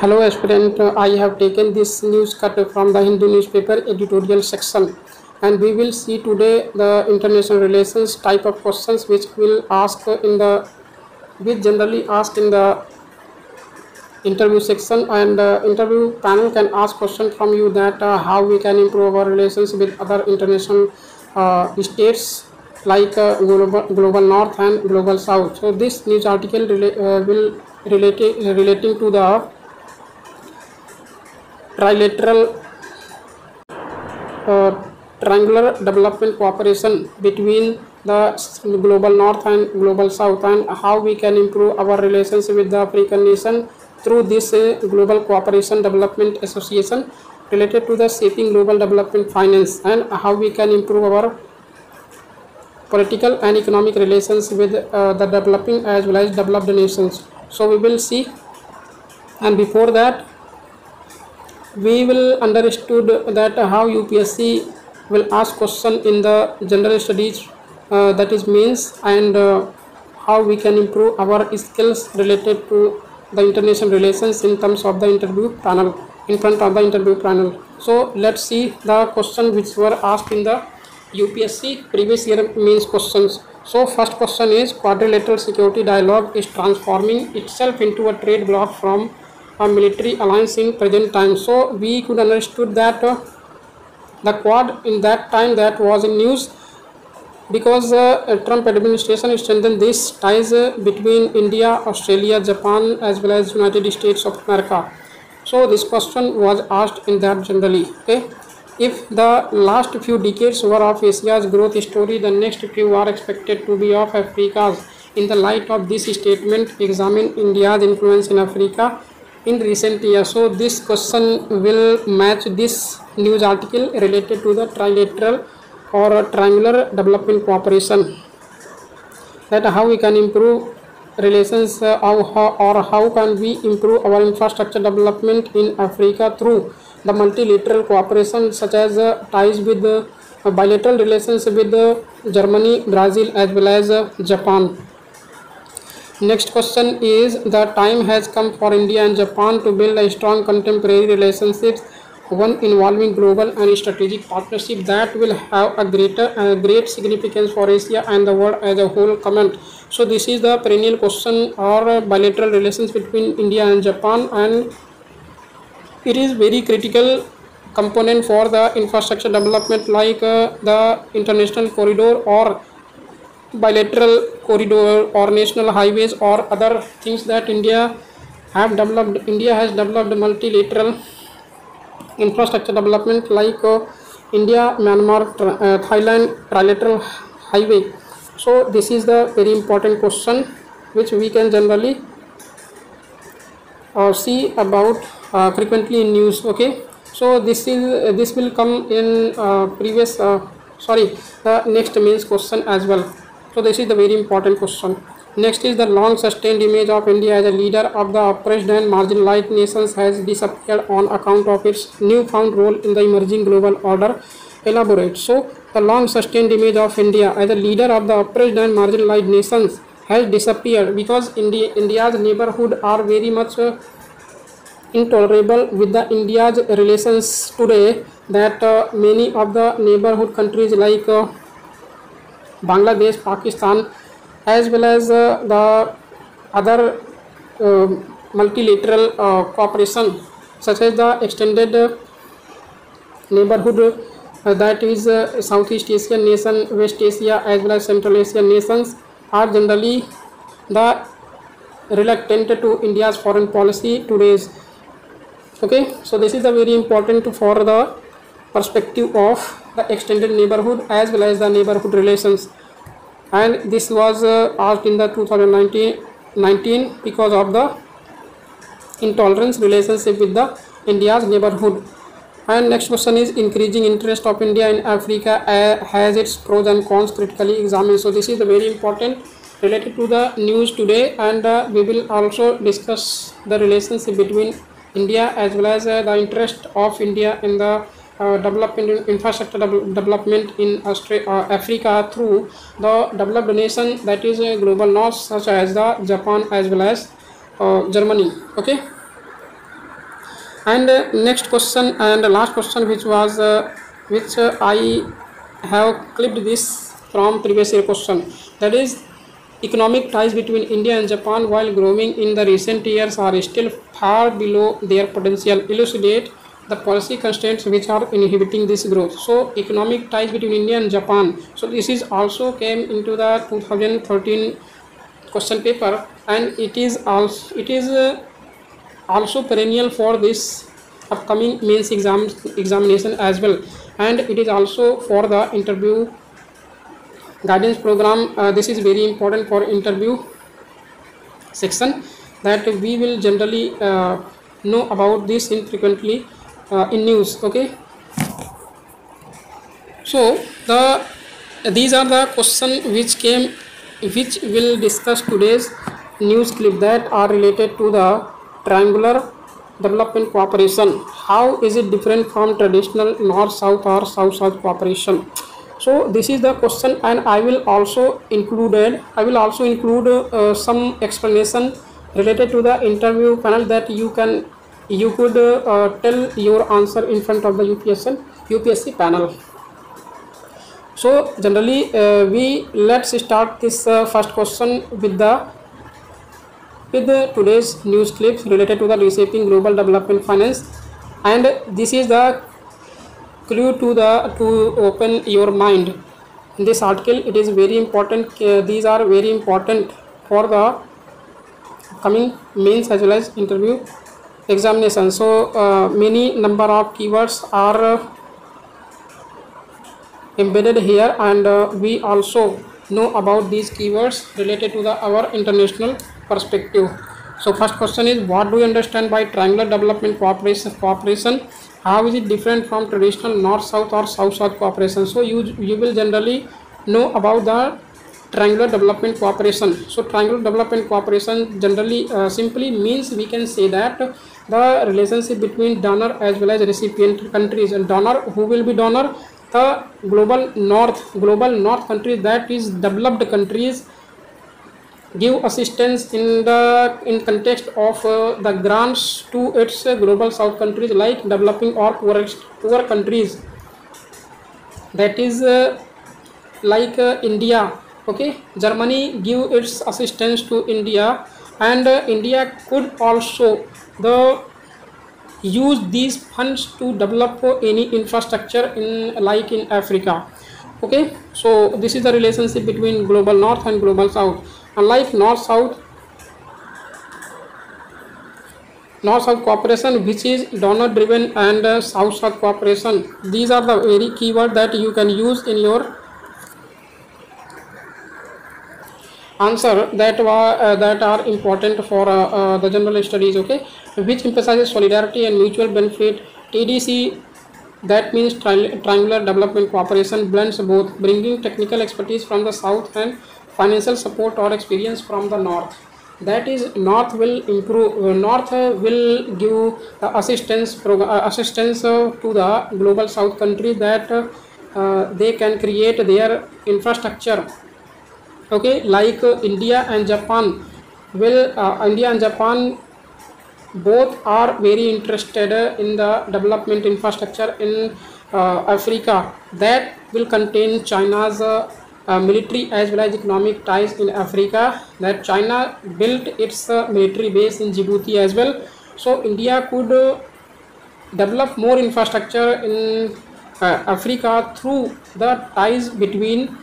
Hello aspirant, I have taken this news cut from the Hindu newspaper editorial section, and we will see today the international relations type of questions which generally asked in the interview section, and interview panel can ask question from you that how we can improve our relations with other international states like global north and global south. So this news article will relating to the trilateral uh, triangular development cooperation between the global north and global south, and how we can improve our relations with the African nation through this global cooperation development association related to the shaping global development finance, and how we can improve our political and economic relations with the developing as well as developed nations. So we will see, and before that we will understood that how UPSC will ask question in the general studies, that is means, and how we can improve our skills related to the international relations in terms of the interview panel, in front of the interview panel. So let's see the question which were asked in the UPSC previous year means questions. So first question is, quadrilateral security dialogue is transforming itself into a trade bloc from a military alliance in present time. So we could understood that the Quad in that time that was in news because Trump administration strengthened these ties between India, Australia, Japan as well as United States of America. So this question was asked in that generally. Okay, if the last few decades were of Asia's growth story, the next few are expected to be of Africa's. In the light of this statement, examine India's influence in Africa in recent years. So this question will match this news article related to the trilateral or triangular development cooperation, that how we can improve relations or how can we improve our infrastructure development in Africa through the multilateral cooperation, such as ties with bilateral relations with Germany, Brazil as well as Japan. Next question is, the time has come for India and Japan to build a strong contemporary relationships, one involving global and strategic partnership that will have a great significance for Asia and the world as a whole. Comment. So this is the perennial question or bilateral relations between India and Japan, and it is very critical component for the infrastructure development like the international corridor or bilateral corridor or national highways or other things that India have developed. India has developed multilateral infrastructure development like India, Myanmar, Thailand trilateral highway. So this is the very important question which we can generally see about frequently in news. Okay, so this will come in previous the next means question as well. So this is the very important question. Next is, the long sustained image of India as a leader of the oppressed and marginalized nations has disappeared on account of its newfound role in the emerging global order. Elaborate. So the long sustained image of India as a leader of the oppressed and marginalized nations has disappeared because India's neighborhood are very much intolerable with the India's relations today, that many of the neighborhood countries like Bangladesh, Pakistan as well as the other multilateral cooperation, such as the extended neighborhood, that is Southeast Asian nation, West Asia as well as Central Asian nations, are generally the reluctant to India's foreign policy today's. Okay, so this is the very important for the perspective of the extended neighborhood as well as the neighborhood relations, and this was asked in the 2019 because of the intolerance relationship with the India's neighborhood. And next question is, increasing interest of India in Africa has its pros and cons critically examined. So this is the very important related to the news today, and we will also discuss the relationship between India as well as the interest of India in the development infrastructure development in Africa through the developed nation, that is global north, such as the Japan as well as Germany. Okay, And next question and last question, which was I have clipped this from previous year question, that is economic ties between India and Japan while growing in the recent years are still far below their potential. Elucidate the policy constraints which are inhibiting this growth. So economic ties between India and Japan, so this is also came into the 2013 question paper, and it is also perennial for this upcoming mains examination as well, and it is also for the interview guidance program. This is very important for interview section, that we will generally know about this infrequently in news. Okay, so these are the questions which will discuss today's news clip that are related to the triangular development cooperation. How is it different from traditional north south or south south cooperation? So this is the question, and I will also include some explanation related to the interview panel, that you could tell your answer in front of the UPSC panel. So generally let's start this first question with today's news clips related to the reshaping global development finance, and this is the clue to open your mind. In this article, it is very important. These are very important for the coming mains as well as interview examination. So many number of keywords are embedded here, and we also know about these keywords related to our international perspective. So first question is, what do you understand by triangular development cooperation? How is it different from traditional north south or south south cooperation? So you will generally know about the triangular development cooperation. So triangular development cooperation generally simply means, we can say that the relationship between donor as well as recipient countries. And donor, who will be donor? The global north countries, that is developed countries, give assistance in context of the grants to its global south countries like developing or poor countries, that is like India. Okay, Germany give its assistance to India, and India could also use these funds to develop any infrastructure in Africa. Okay, so this is the relationship between global north and global south. Unlike north south cooperation, which is donor driven, and south south cooperation, these are the very keyword that you can use in your answer, that are important for the general studies. Okay, which emphasizes solidarity and mutual benefit. TDC, that means triangular development cooperation, blends both, bringing technical expertise from the south and financial support or experience from the north. That is, north will give assistance to the global south country, that they can create their infrastructure. Okay, like India and Japan both are very interested in the development infrastructure in Africa, that will contain China's military as well as economic ties in Africa, that China built its military base in Djibouti as well. So India could develop more infrastructure in Africa through the ties between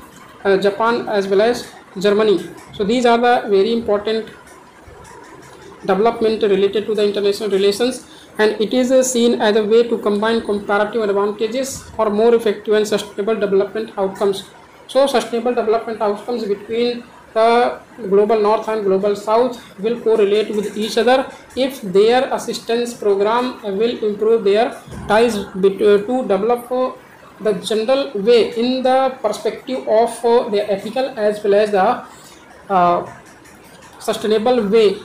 Japan as well as Germany. So these are the very important development related to the international relations, and it is seen as a way to combine comparative advantages for more effective and sustainable development outcomes. So sustainable development outcomes between the global north and global south will correlate with each other if their assistance program will improve their ties to develop the general way in the perspective of the ethical as well as the sustainable way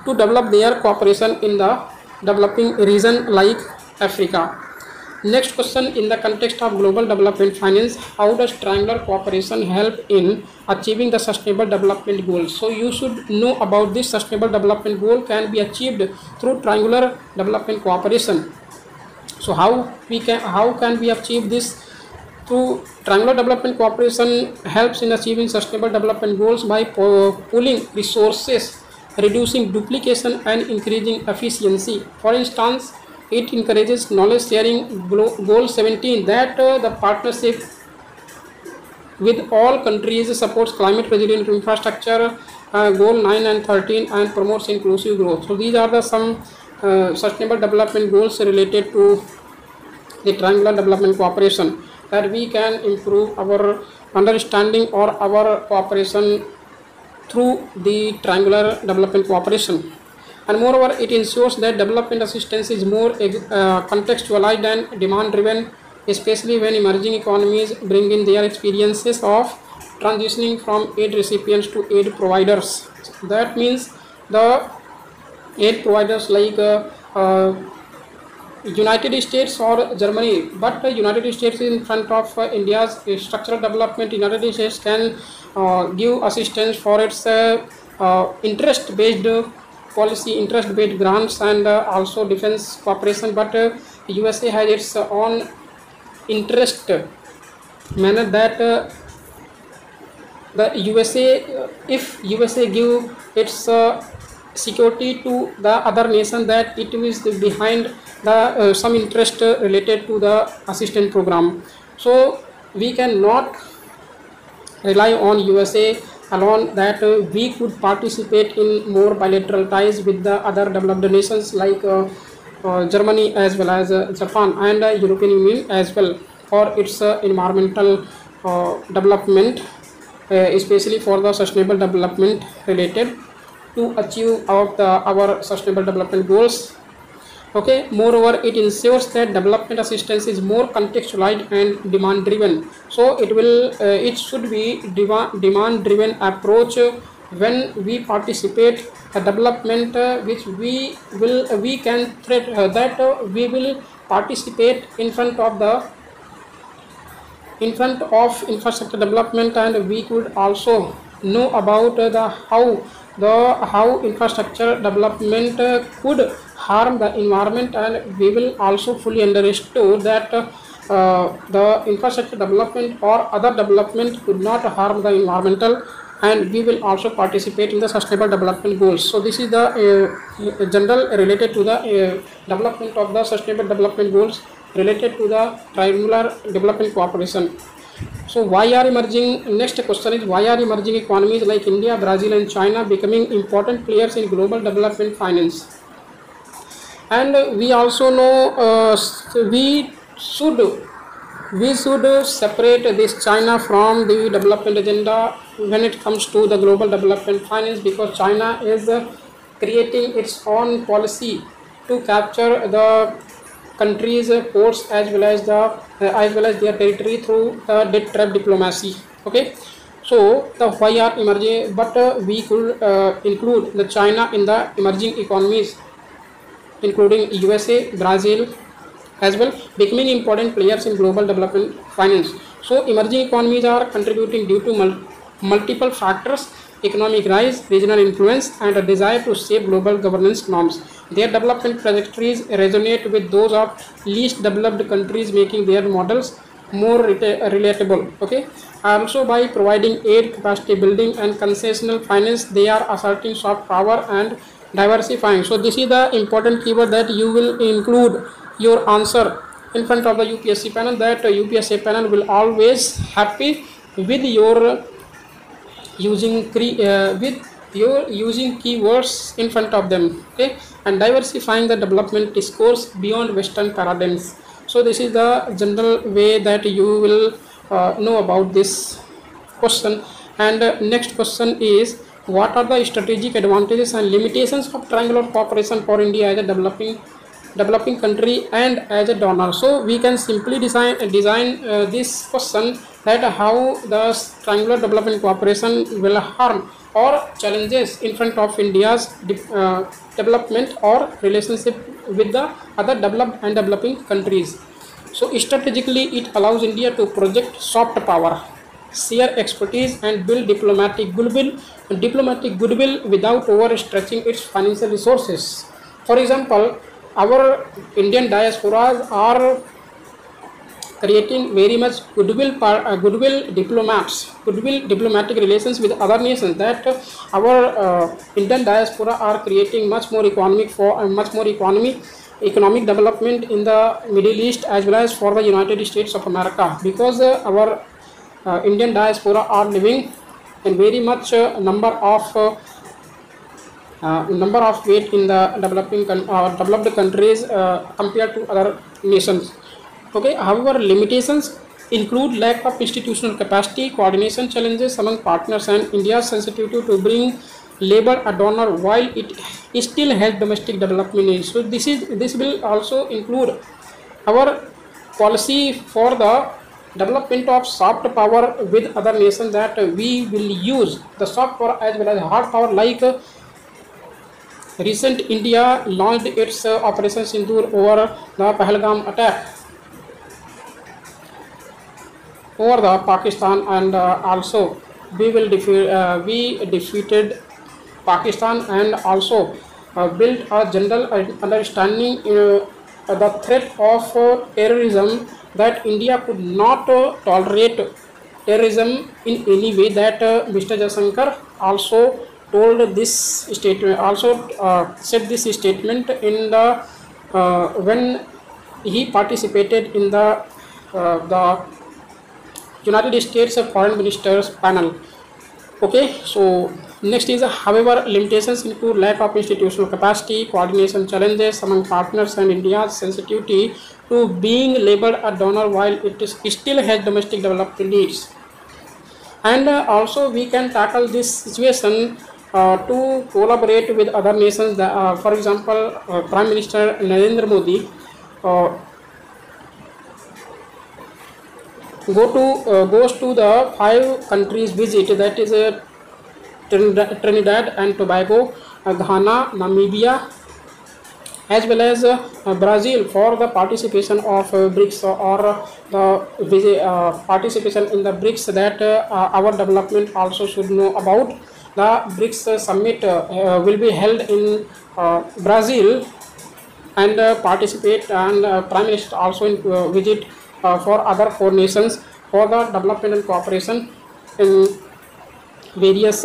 to develop their cooperation in the developing region like Africa. Next question, in the context of global development finance, how does triangular cooperation help in achieving the sustainable development goals? So you should know about this. Sustainable development goal can be achieved through triangular development cooperation. So how can we achieve this? Through triangular development cooperation helps in achieving sustainable development goals by pooling resources, reducing duplication and increasing efficiency. For instance, it encourages knowledge sharing. Goal 17, that the partnership with all countries supports climate resilient infrastructure. Goal 9 and 13, and promotes inclusive growth. So these are the some sustainable development goals related to the triangular development cooperation, that we can improve our understanding or our cooperation through the triangular development cooperation. And moreover, it ensures that development assistance is more contextualized and demand driven, especially when emerging economies bring in their experiences of transitioning from aid recipients to aid providers. That means the aid providers like United States or Germany, but United States is in front of India's structural development. United States can give assistance for its interest-based policy, interest-based grants, and also defense cooperation. But USA has its own interest manner, that the USA, if USA give its security to the other nation, that it is behind the some interest related to the assistance program. So we cannot rely on USA alone, that we could participate in more bilateral ties with the other developed nations like Germany as well as Japan and European Union as well, for its environmental development, especially for the sustainable development related to achieve our sustainable development goals. Okay, moreover, it ensures that development assistance is more contextualized and demand driven. So it should be demand driven approach when we participate a development which we can threat that we will participate in front of infrastructure development, and we could also know about how infrastructure development could harm the environment, and we will also fully understand that the infrastructure development or other development could not harm the environmental, and we will also participate in the sustainable development goals. So this is the general related to the development of the sustainable development goals related to the triangular development cooperation. So why are emerging, next question is, why are emerging economies like India, Brazil and China becoming important players in global development finance? And we also know we should separate this China from the development agenda when it comes to the global development finance, because China is creating its own policy to capture the countries' ports as well as their territory through debt trap diplomacy. Okay, so the why are emerging, but we could include the China in the emerging economies, including USA, Brazil as well, becoming important players in global development finance. So emerging economies are contributing due to multiple factors: economic rise, regional influence, and a desire to shape global governance norms. Their development trajectories resonate with those of least developed countries, making their models more relatable. Okay, also by providing aid, capacity building and concessional finance, they are asserting soft power and diversifying. So this is the important keyword that you will include your answer in front of the UPSC panel, that UPSC panel will always happy with your using keywords in front of them. Okay, and diversifying the development discourse beyond Western paradigms. So this is the general way that you will know about this question. And next question is, what are the strategic advantages and limitations of triangular cooperation for India as a developing country and as a donor? So we can simply design this question, that how the triangular development cooperation will harm or challenges in front of India's development or relationship with the other developed and developing countries. So strategically it allows India to project soft power, share expertise and build diplomatic goodwill without overstretching its financial resources. For example, our Indian diasporas are creating very much goodwill diplomatic relations with other nations, that our Indian diaspora are creating much more economic development in the Middle East as well as for the United States of America, because our Indian diaspora are living in very much number of weight in the developed countries compared to other nations. Okay, however, limitations include lack of institutional capacity, coordination challenges among partners, and India's sensitivity to bring labor a donor while it still has domestic development needs. So this will also include our policy for the development of soft power with other nations, that we will use the soft power as well as hard power, like recent India launched its Operation Sindoor over the Pahalgam attack over the Pakistan, and also we defeated Pakistan, and also built a general understanding the threat of terrorism, that India could not tolerate terrorism in any way. That Mr. Jaishankar also told this statement, also said this statement in the when he participated in the United States Foreign Ministers panel. Okay, so next is, however, limitations include lack of institutional capacity, coordination challenges among partners, and India's sensitivity to being labeled a donor while it still has domestic development needs. And also we can tackle this situation to collaborate with other nations. For example, Prime Minister Narendra Modi goes to the 5 countries visit, that is Trinidad and Tobago, Ghana, Namibia, as well as Brazil, for the participation of BRICS, or the participation in the BRICS, that our development also should know about. The BRICS summit will be held in Brazil, and participate, and Prime Minister also visit for other 4 nations for the development and cooperation in various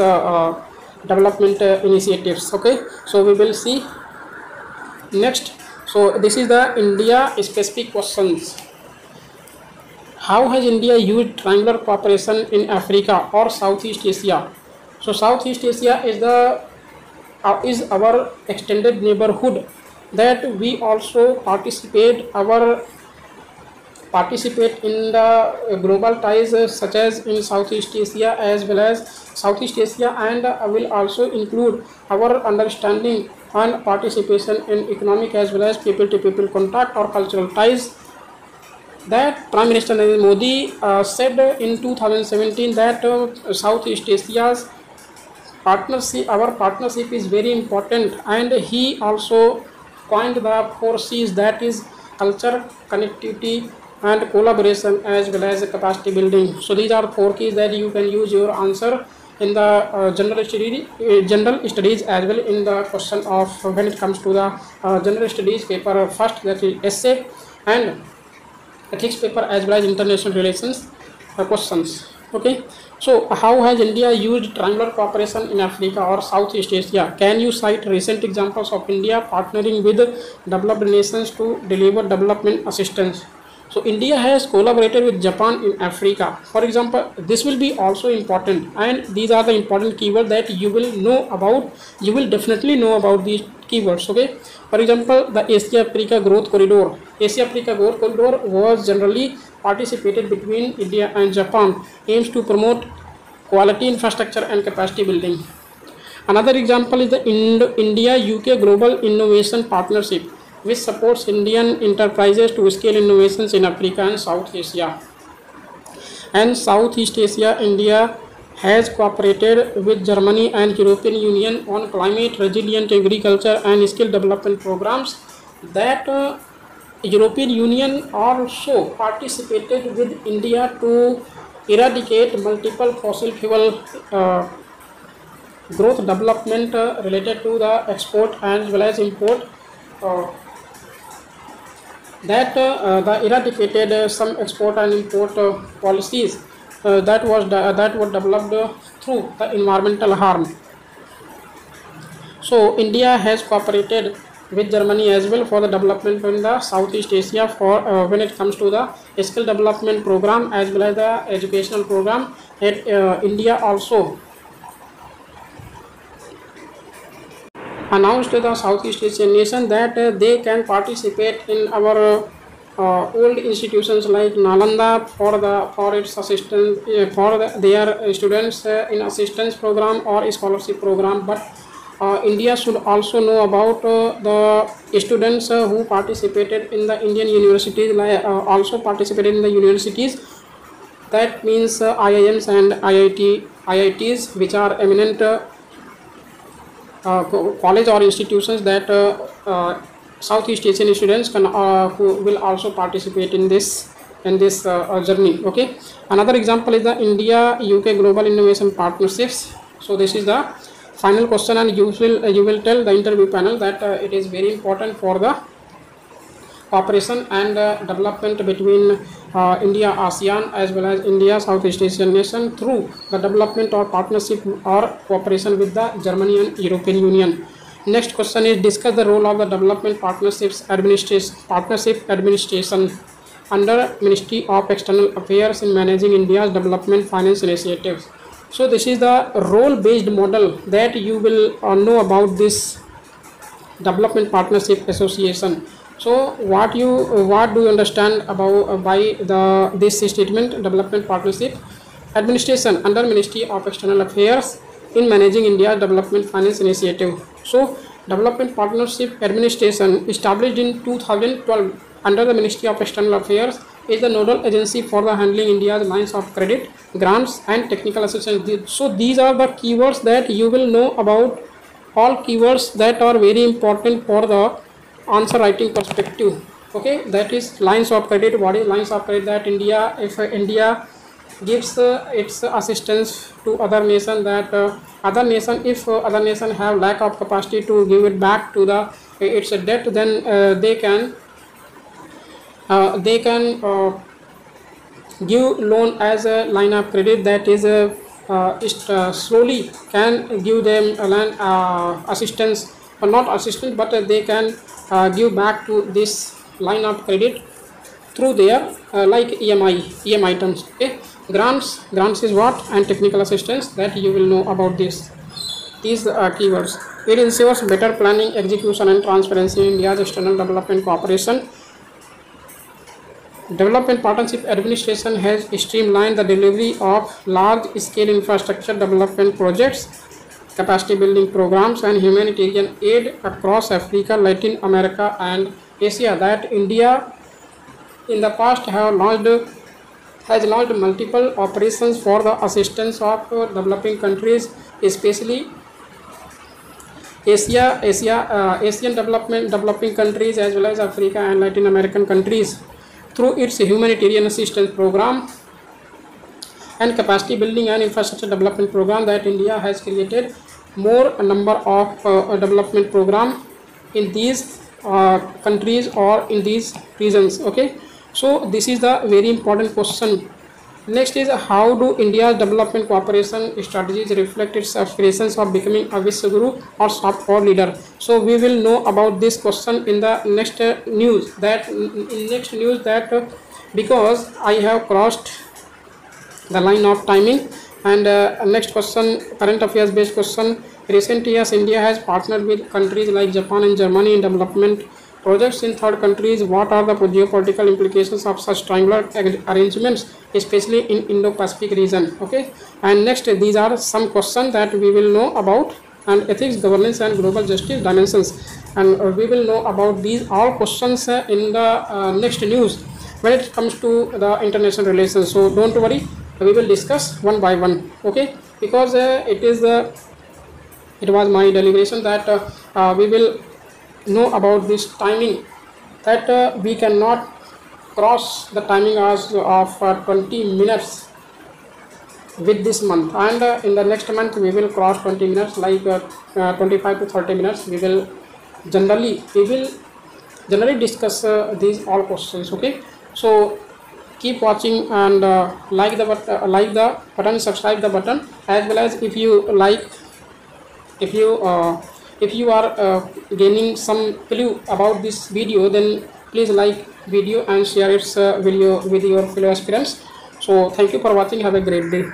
development initiatives. Okay, so we will see next. So this is the India specific questions. How has India used triangular cooperation in Africa or Southeast Asia? So Southeast Asia is our extended neighborhood, that we also participate in the global ties such as in Southeast Asia as well as Southeast Asia, and will also include our understanding and participation in economic as well as people to people contact or cultural ties. That Prime Minister Narendra Modi said in 2017 that Southeast Asia's our partnership is very important, and he also coined the 4 C's, that is culture, connectivity, and collaboration as well as capacity building. So these are 4 keys that you can use your answer in the general studies as well in the question of when it comes to the general studies paper first, that is essay, and ethics paper as well as international relations questions. Okay, so how has India used triangular cooperation in Africa or Southeast Asia? Can you cite recent examples of India partnering with developed nations to deliver development assistance? So India has collaborated with Japan in Africa. For example, this will be also important, and these are the important keywords that you will know about. You will definitely know about these keywords. Okay. For example, the Asia-Africa Growth Corridor. Asia-Africa Growth Corridor was generally participated between India and Japan, aims to promote quality infrastructure and capacity building. Another example is the India-UK Global Innovation Partnership, which supports Indian enterprises to scale innovations in Africa and South Asia. And Southeast Asia, India has cooperated with Germany and European Union on climate resilient agriculture and skill development programs, that European Union also participated with India to eradicate multiple fossil fuel growth development related to the export as well as import. Uh, that the eradicated some export and import policies that were developed through the environmental harm. So India has cooperated with Germany as well for the development in the Southeast Asia for when it comes to the skill development program as well as the educational program. India also announced to the Southeast Asian nation that they can participate in our old institutions like Nalanda for its assistance for their students in assistance program or scholarship program. But India should also know about the students who participated in the Indian universities, also participated in the universities. That means IIMs and IITs, which are eminent college or institutions that Southeast Asian students can who will also participate in this journey. Okay, another example is the India UK Global Innovation Partnerships. So this is the final question, and you will tell the interview panel that it is very important for the cooperation and development between India ASEAN as well as India Southeast Asian nation through the development or partnership or cooperation with the Germany and European Union. Next question is discuss the role of the development partnership administration under Ministry of External Affairs in managing India's development finance initiatives. So this is the role based model that you will know about this development partnership association. So what do you understand about by this statement? Development partnership administration under Ministry of External Affairs in managing India's development finance initiative. So development partnership administration established in 2012 under the Ministry of External Affairs is the nodal agency for the handling India's lines of credit, grants and technical assistance. So these are the keywords that you will know about, all keywords that are very important for the answer writing perspective. Okay, that is lines of credit. What is lines of credit? That India, if India gives its assistance to other nation, that other nation, if other nation have lack of capacity to give it back to the its debt, then they can give loan as a line of credit, that is slowly can give them assistance, or not assistance, but they can give back to this line of credit through their like EMI terms. Okay, grants is what, and technical assistance, that you will know about these keywords. It ensures better planning, execution and transparency in India's external development cooperation. Development Partnership Administration has streamlined the delivery of large-scale infrastructure development projects, capacity building programs and humanitarian aid across Africa, Latin America and Asia. That India in the past has launched multiple operations for the assistance of developing countries, especially Asian developing countries as well as Africa and Latin American countries, through its humanitarian assistance program and capacity building and infrastructure development program. That India has created more number of development program in these countries or in these regions. Okay, so this is the very important question. Next is, how do India's development cooperation strategies reflect its aspirations of becoming a Vishwaguru or soft power leader? So we will know about this question in the next news. Because I have crossed the line of timing, and next question, current affairs based question. Recent years India has partnered with countries like Japan and Germany in development projects in third countries. What are the geopolitical implications of such triangular arrangements, especially in Indo-Pacific region? Okay, and next, these are some questions that we will know about, and ethics, governance and global justice dimensions, and we will know about these all questions in the next news when it comes to the international relations. So don't worry, we will discuss one by one. Okay, because it was my deliberation that we will know about this timing that we cannot cross the timing hours of 20 minutes with this month, and in the next month we will cross 20 minutes, like 25 to 30 minutes. We will generally discuss these all questions. Okay, so keep watching, and like the button, subscribe the button, as well as if you like, if you are gaining some clue about this video, then please like video and share its video with your fellow aspirants. So thank you for watching. Have a great day.